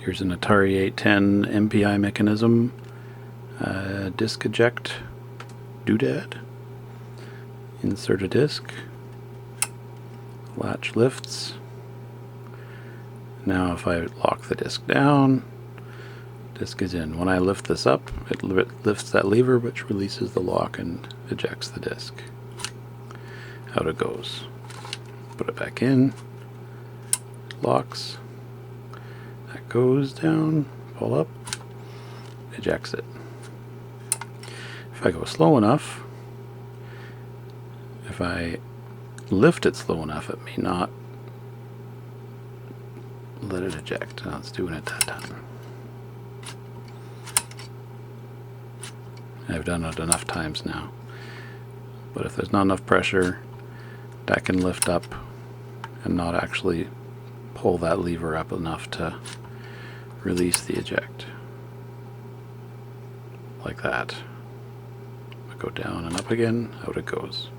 Here's an Atari 810 MPI mechanism, disk eject doodad. Insert a disk, latch lifts. Now if I lock the disk down, disk is in. When I lift this up, it lifts that lever, which releases the lock and ejects the disk. Out it goes. Put it back in, locks, that goes down, pull up, ejects it. If I go slow enough, if I lift it slow enough, it may not let it eject. Now it's doing it that time. I've done it enough times now. But if there's not enough pressure, that can lift up and not actually pull that lever up enough to release the eject. Like that. I go down and up again, out it goes.